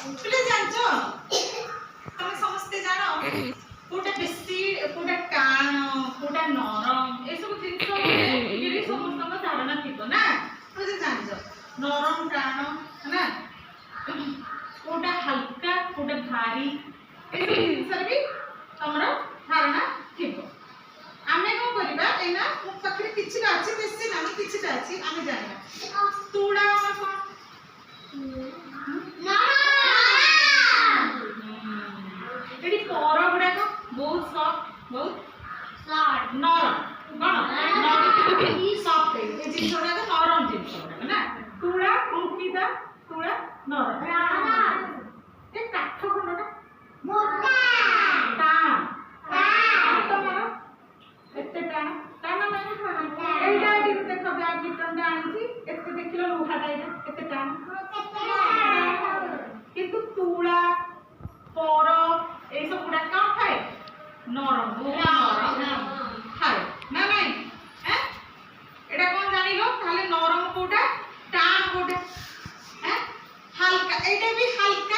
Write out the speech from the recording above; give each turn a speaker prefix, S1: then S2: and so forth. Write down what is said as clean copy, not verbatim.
S1: ପିଲା ଜାଣିଛ ତମେ ସମସ୍ତେ ଜାଣ କୋଉଟା ବେଶୀ କୋଉଟା ଟାଣ କୋଉଟା ନରମ ଏ ସବୁ ଜିନିଷ ଟିକେ ସମସ୍ତଙ୍କ ଧାରଣା ଥିବ ନା ତମେ ଜାଣିଛ ନରମ ଟାଣ ନା କୋଉଟା ହାଲକା କୋଉଟା ଭାରି ଏ ସବୁ ଜିନିଷରେ ବି ତମର ଧାରଣା ଥିବ। ଆମେ କଣ କରିବା ଏଇନା ମୋ ପାଖରେ କିଛିଟା ଅଛି ବେଶୀ ନା କିଛିଟା ଅଛି ଆମେ ଜାଣିବା ତୁଳା କଣ ଏଠି ପର ଗୁଡାକ ବହୁତ ସଫ୍ଟ ବହୁତ ନରମ କଣ ସଫ୍ଟ ଏ ଜିନିଷ ଗୁଡାକ ନରମ ଜିନିଷ ଗୁଡାକ ନା ତୁଳା ଅଙ୍କିତା ତୁଳା ନରମ ଏ କାଠ ଖଣ୍ଡଟା ତମର ଏତେ ଟାଣ ଟାଣ ଏଇଟା ଏଠି ଦେଖ ବ୍ୟାଡମିଣ୍ଟନଟା ଆଣିଛି ଏତେ ଦେଖିଲ ଲୁହାଟା ଏଇଟା କେତେ ଟାଣ କିନ୍ତୁ ତୁଳା ପର এই সব গুড়া কাম খায় নরম নরম খায় না নাই হ্যাঁ এটা কোন জানিলো তাহলে নরম কোটা টান কোটা হ্যাঁ হালকা এটা भी হালকা